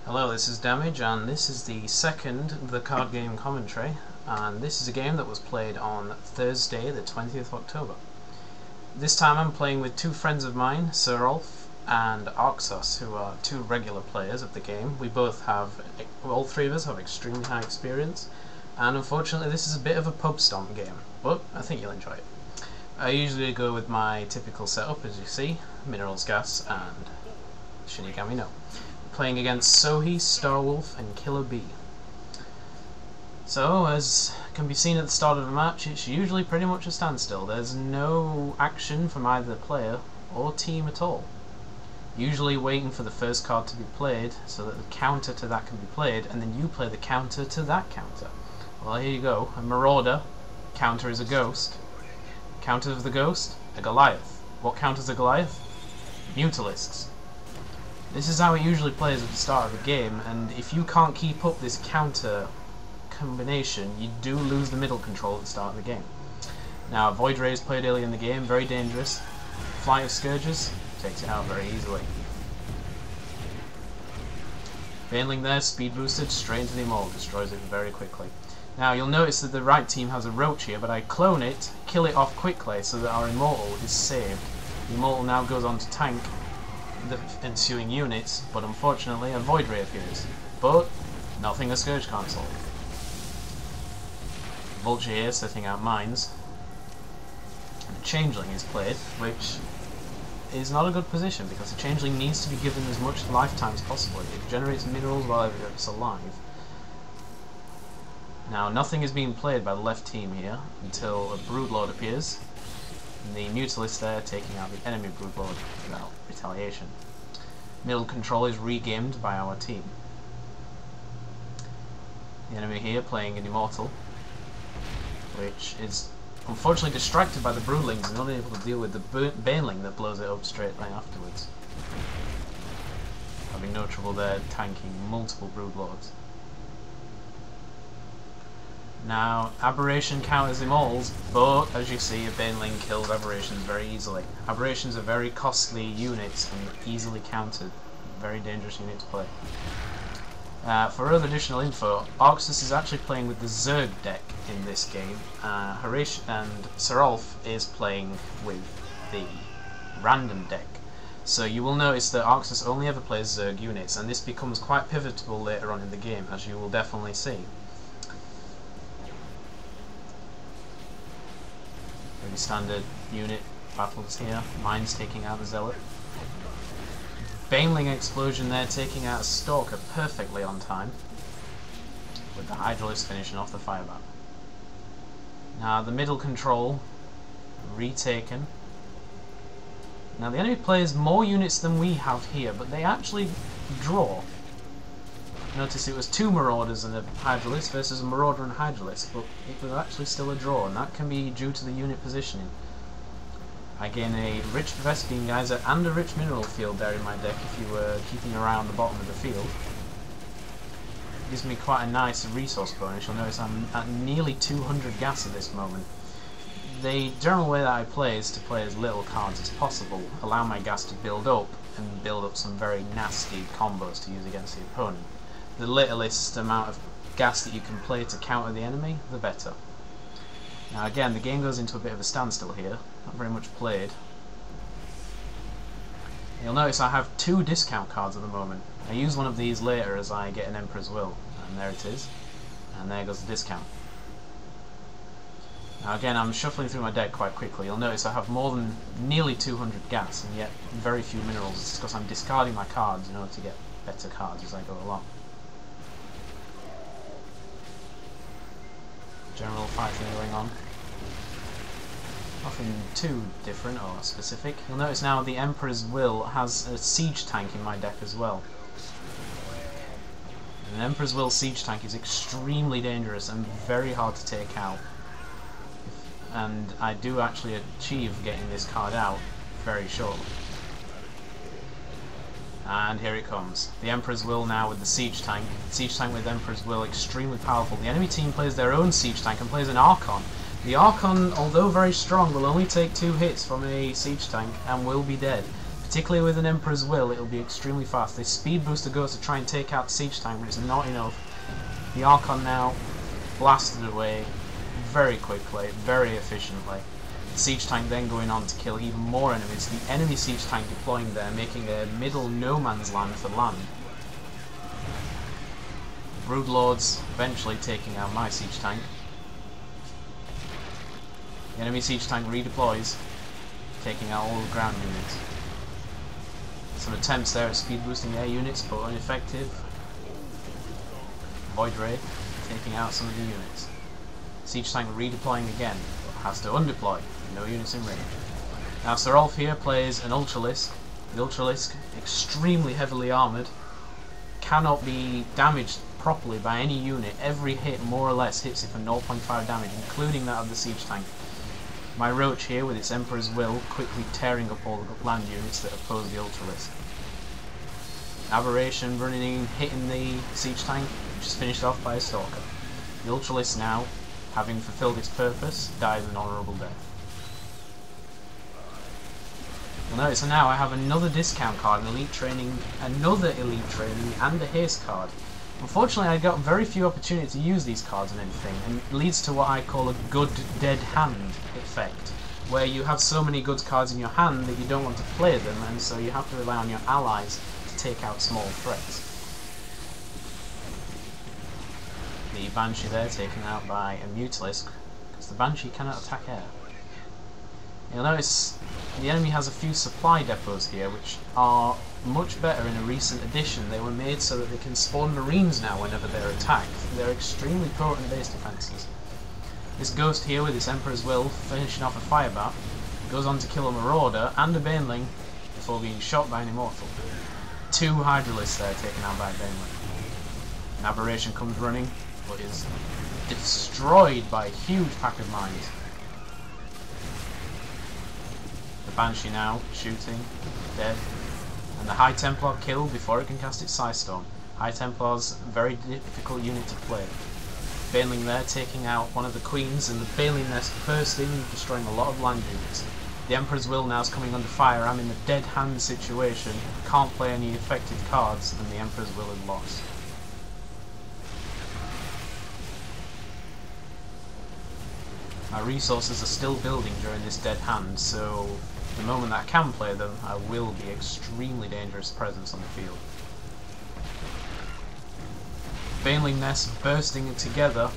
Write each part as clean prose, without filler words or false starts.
Hello, this is Damage, and this is the second of the card game commentary, and this is a game that was played on Thursday, the 20th of October. This time I'm playing with two friends of mine, Sirolf and Arxos, who are two regular players of the game. All three of us have extremely high experience, and unfortunately this is a bit of a pub stomp game, but I think you'll enjoy it. I usually go with my typical setup, as you see: Minerals, Gas, and Shinigami No. Playing against Sohi, Starwolf, and Killer B. So, as can be seen at the start of a match, it's usually pretty much a standstill. There's no action from either player or team at all. Usually waiting for the first card to be played so that the counter to that can be played, and then you play the counter to that counter. Well, here you go. A Marauder. Counter is a Ghost. Counter of the Ghost, a Goliath. What counters a Goliath? Mutalisks. This is how it usually plays at the start of a game, and if you can't keep up this counter combination, you do lose the middle control at the start of the game. Now, Void Ray is played early in the game, very dangerous. Flight of Scourges takes it out very easily. Baneling there, speed boosted, straight into the Immortal, destroys it very quickly. Now, you'll notice that the right team has a Roach here, but I clone it, kill it off quickly so that our Immortal is saved. The Immortal now goes on to tank the ensuing units, but unfortunately a Void Ray appears. But nothing a Scourge can't solve. Vulture here setting out mines. And a Changeling is played, which is not a good position because the Changeling needs to be given as much lifetime as possible. It generates minerals while it's alive. Now, nothing is being played by the left team here until a Broodlord appears. The Mutalist there taking out the enemy Broodlord without retaliation. Middle control is regamed by our team. The enemy here playing an Immortal, which is unfortunately distracted by the Broodlings and not able to deal with the Baneling that blows it up straight line afterwards. Having no trouble there tanking multiple Broodlords. Now, Aberration counters Immortals, but as you see, a Baneling kills Aberrations very easily. Aberrations are very costly units and easily countered. Very dangerous unit to play. For other additional info, Arxos is actually playing with the Zerg deck in this game. Harish and Sirolf is playing with the random deck. So you will notice that Arxos only ever plays Zerg units, and this becomes quite pivotal later on in the game, as you will definitely see. Pretty standard unit battles here. Mines taking out the Zealot. Baneling explosion there taking out a Stalker perfectly on time, with the Hydralisk finishing off the Firebat. Now the middle control retaken. Now the enemy plays more units than we have here, but they actually draw. Notice it was two Marauders and a Hydralisk versus a Marauder and Hydralisk, but it was actually still a draw, and that can be due to the unit positioning. I gain a rich Vespene Geyser and a rich mineral field there in my deck if you were keeping around the bottom of the field. It gives me quite a nice resource bonus. You'll notice I'm at nearly 200 gas at this moment. The general way that I play is to play as little cards as possible, allow my gas to build up, and build up some very nasty combos to use against the opponent. The littlest amount of gas that you can play to counter the enemy, the better. Now again, the game goes into a bit of a standstill here, not very much played. You'll notice I have two discount cards at the moment. I use one of these later as I get an Emperor's Will, and there it is, and there goes the discount. Now again, I'm shuffling through my deck quite quickly. You'll notice I have more than nearly 200 gas, and yet very few minerals. It's because I'm discarding my cards in order to get better cards as I go along. General fight thing going on. Nothing too different or specific. You'll notice now the Emperor's Will has a siege tank in my deck as well. An Emperor's Will siege tank is extremely dangerous and very hard to take out. And I do actually achieve getting this card out very shortly. And here it comes. The Emperor's Will now with the Siege Tank. Siege Tank with Emperor's Will, extremely powerful. The enemy team plays their own Siege Tank and plays an Archon. The Archon, although very strong, will only take 2 hits from a Siege Tank and will be dead. Particularly with an Emperor's Will, it'll be extremely fast. This speed booster goes to try and take out the siege tank, but it's not enough. The Archon now blasted away very quickly, very efficiently. The siege tank then going on to kill even more enemies. The enemy siege tank deploying there, making a middle no man's land for land. Broodlords eventually taking out my siege tank. The enemy siege tank redeploys, taking out all the ground units. Some attempts there at speed boosting air units, but ineffective. Void Ray taking out some of the units. Siege tank redeploying again, but has to undeploy. No units in range. Now Sirolf here plays an Ultralisk. The Ultralisk, extremely heavily armoured, cannot be damaged properly by any unit. Every hit more or less hits it for 0.5 damage, including that of the siege tank. My Roach here, with its Emperor's Will, quickly tearing up all the land units that oppose the Ultralisk. Aberration running in, hitting the siege tank, which is finished off by a Stalker. The Ultralisk now, having fulfilled its purpose, dies an honourable death. You'll notice now I have another discount card, an elite training, another elite training, and a haste card. Unfortunately, I got very few opportunities to use these cards on anything, and it leads to what I call a good dead hand effect, where you have so many good cards in your hand that you don't want to play them, and so you have to rely on your allies to take out small threats. The Banshee there taken out by a Mutalisk, because the Banshee cannot attack air. You'll notice the enemy has a few supply depots here, which are much better in a recent edition. They were made so that they can spawn Marines now whenever they're attacked. They're extremely potent base defences. This Ghost here with its Emperor's Will, finishing off a Fire Bat, goes on to kill a Marauder and a Baneling before being shot by an Immortal. Two Hydralisks there taken out by a Baneling. An Aberration comes running, but is destroyed by a huge pack of mines. The Banshee now shooting, dead. And the High Templar killed before it can cast its Psystorm. High Templar's a very difficult unit to play. Baneling there taking out one of the Queens, and the Baneling nest bursting, destroying a lot of land units. The Emperor's Will now is coming under fire. I'm in a dead hand situation, can't play any effective cards, and the Emperor's Will is lost. My resources are still building during this dead hand, so the moment that I can play them, I will be extremely dangerous presence on the field. Baneling nest bursting together,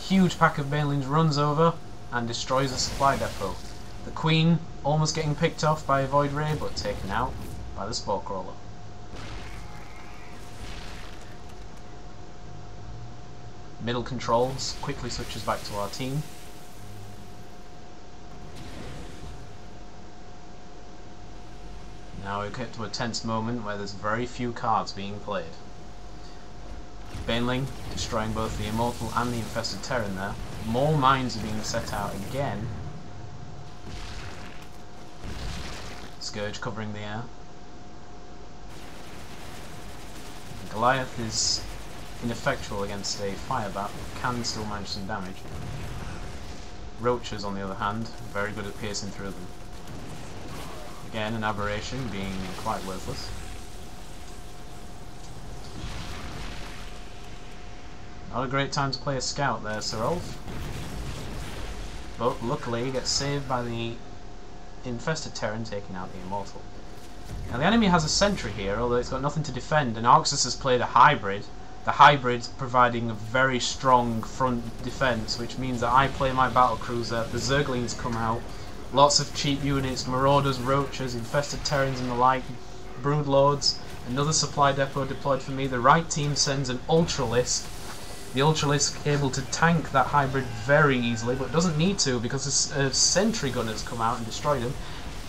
huge pack of Banelings runs over and destroys a supply depot. The Queen almost getting picked off by a Void Ray, but taken out by the Spore Crawler. Middle controls quickly switches back to our team. Now we get to a tense moment where there's very few cards being played. Baneling destroying both the Immortal and the Infested Terran there. More mines are being set out again. Scourge covering the air. Goliath is ineffectual against a Fire Bat, but can still manage some damage. Roaches, on the other hand, very good at piercing through them. Again, an Aberration being quite worthless. Not a great time to play a Scout there, Sirolf. But luckily he gets saved by the Infested Terran taking out the Immortal. Now the enemy has a Sentry here, although it's got nothing to defend, and Arxos has played a Hybrid. The Hybrid providing a very strong front defence, which means that I play my Battlecruiser, the Zerglings come out, lots of cheap units, Marauders, Roaches, Infested Terrans and the like, Broodlords, another supply depot deployed for me. The right team sends an Ultralisk. The Ultralisk able to tank that Hybrid very easily, but doesn't need to because a Sentry Gunner's come out and destroyed him.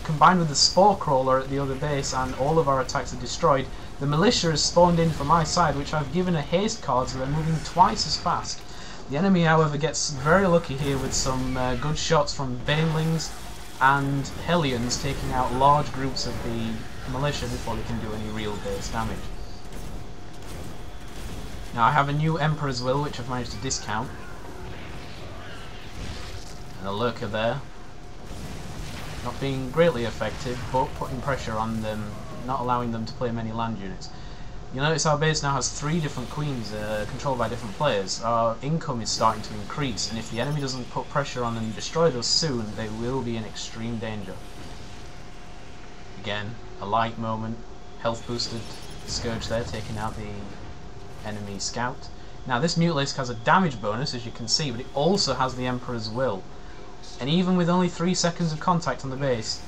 Combined with the Spore Crawler at the other base, and all of our attacks are destroyed. The Militia has spawned in from my side, which I've given a haste card, so they're moving twice as fast. The enemy, however, gets very lucky here with some good shots from Banelings and Hellions, taking out large groups of the Militia before they can do any real base damage. Now I have a new Emperor's Will, which I've managed to discount. And a Lurker there. not being greatly effective, but putting pressure on them, not allowing them to play many land units. You notice our base now has 3 different queens controlled by different players. Our income is starting to increase, and if the enemy doesn't put pressure on and destroy those soon, they will be in extreme danger. Again, a light moment, health boosted Scourge there, taking out the enemy scout. Now this Mutalisk has a damage bonus, as you can see, but it also has the Emperor's Will. And even with only 3 seconds of contact on the base,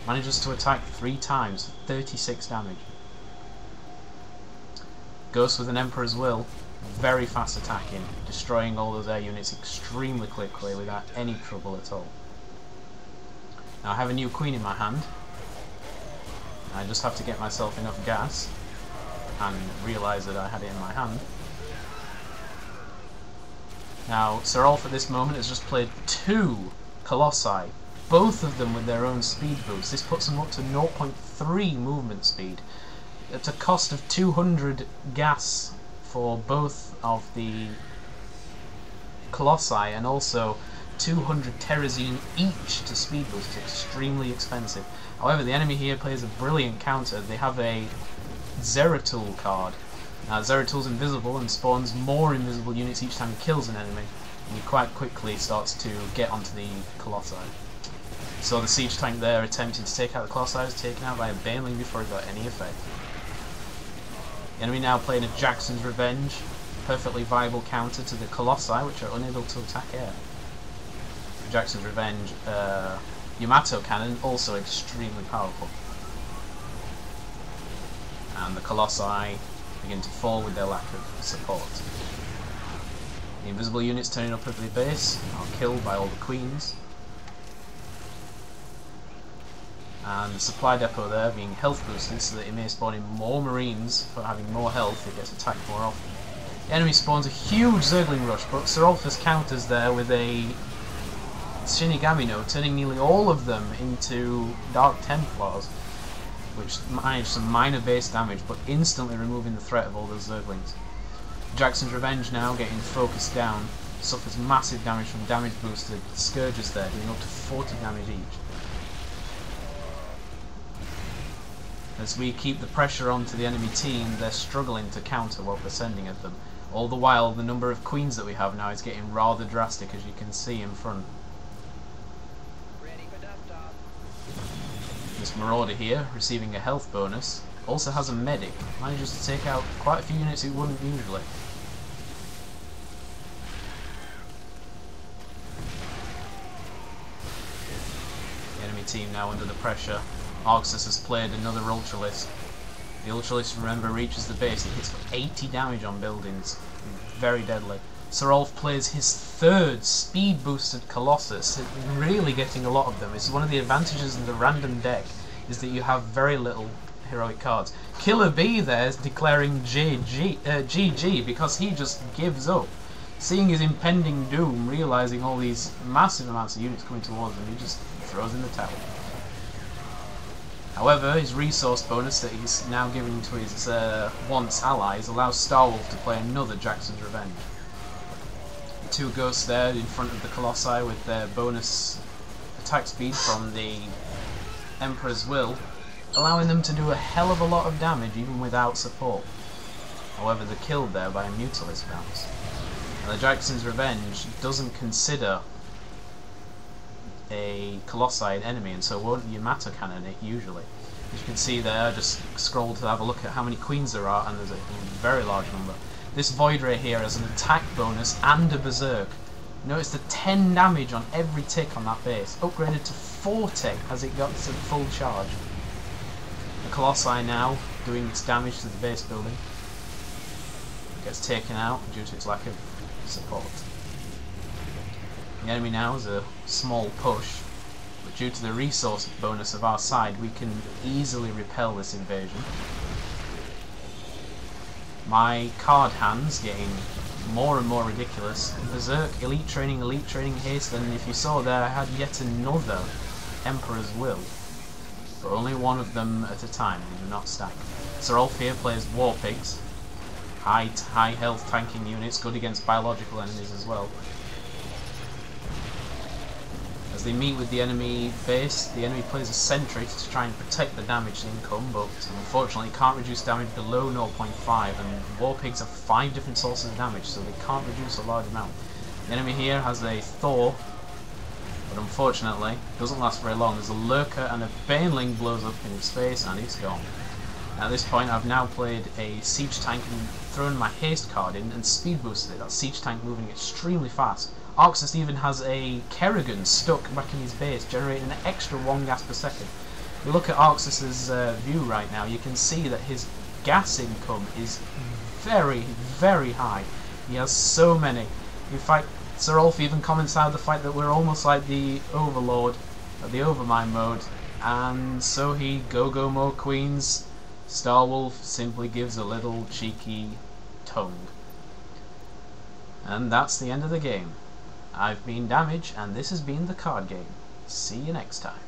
manages to attack 3 times, 36 damage. Ghost with an Emperor's Will, very fast attacking, destroying all those air units extremely quickly without any trouble at all. Now I have a new queen in my hand. I just have to get myself enough gas and realise that I had it in my hand. Now, Sirolf at this moment has just played 2 Colossi, both of them with their own speed boost. This puts them up to 0.3 movement speed. At a cost of 200 gas for both of the Colossi, and also 200 terrazine each to speed boost. It's extremely expensive. However, the enemy here plays a brilliant counter. They have a Zeratul card. Now Zeratul's invisible and spawns more invisible units each time he kills an enemy, and he quite quickly starts to get onto the Colossi. So the siege tank there attempting to take out the Colossi was taken out by a Baneling before it got any effect. The enemy now playing a Jackson's Revenge, perfectly viable counter to the Colossi, which are unable to attack air. Jackson's Revenge, Yamato Cannon, also extremely powerful. And the Colossi begin to fall with their lack of support. The invisible units turning up at the base are killed by all the queens. And the supply depot there being health boosted so that it may spawn in more marines. For having more health, it gets attacked more often. The enemy spawns a huge Zergling rush, but Sirolf counters there with a Shinigami-no, turning nearly all of them into Dark Templars, which manage some minor base damage, but instantly removing the threat of all those Zerglings. Jackson's Revenge now getting focused down, suffers massive damage from damage boosted Scourges there, doing up to 40 damage each. As we keep the pressure onto the enemy team, they're struggling to counter what we're sending at them. All the while, the number of queens that we have now is getting rather drastic, as you can see in front. This Marauder here, receiving a health bonus, also has a medic, manages to take out quite a few units it wouldn't usually. The enemy team now under the pressure. Arxos has played another Ultralist. The Ultralist, remember, reaches the base, it hits for 80 damage on buildings. Very deadly. Sirolf plays his 3rd speed boosted Colossus, really getting a lot of them. It's one of the advantages in the random deck, is that you have very little heroic cards. Killer B there is declaring GG because he just gives up. Seeing his impending doom, realising all these massive amounts of units coming towards him, he just throws in the towel. However, his resource bonus that he's now giving to his once allies allows Starwolf to play another Jackson's Revenge. 2 ghosts there in front of the Colossi with their bonus attack speed from the Emperor's Will, allowing them to do a hell of a lot of damage even without support. However, they're killed there by a Mutalisk bounce. And the Jackson's Revenge doesn't consider a Colossi an enemy, and so won't Yamato Cannon it usually. As you can see there, just scroll to have a look at how many queens there are, and there's a very large number. This Void Ray here has an attack bonus and a Berserk. Notice the 10 damage on every tick on that base, upgraded to 40 as it got to full charge. The Colossi now doing its damage to the base building. It gets taken out due to its lack of support. The enemy now is a small push, but due to the resource bonus of our side, we can easily repel this invasion. My card hands getting more and more ridiculous. Berserk, elite training, haste, and if you saw there, I had yet another Emperor's Will. But only one of them at a time, they do not stack. Sirolf here plays War Pigs. High health tanking units, good against biological enemies as well. As as they meet with the enemy base, the enemy plays a sentry to try and protect the damage income, but unfortunately can't reduce damage below 0.5, and war pigs have 5 different sources of damage, so they can't reduce a large amount. The enemy here has a Thor, but unfortunately doesn't last very long. There's a lurker and a baneling blows up in space and it's gone. At this point I've now played a siege tank and thrown my haste card in and speed boosted it. That siege tank moving extremely fast. Arxos even has a Kerrigan stuck back in his base, generating an extra 1 gas per second. If you look at Arxos's view right now, you can see that his gas income is very, very high. He has so many. In fact, Sirolf even comments out the fact that we're almost like the Overlord, the Overmind mode, and so he go more queens. Starwolf simply gives a little cheeky tongue. And that's the end of the game. I've been Damage, and this has been the card game. See you next time.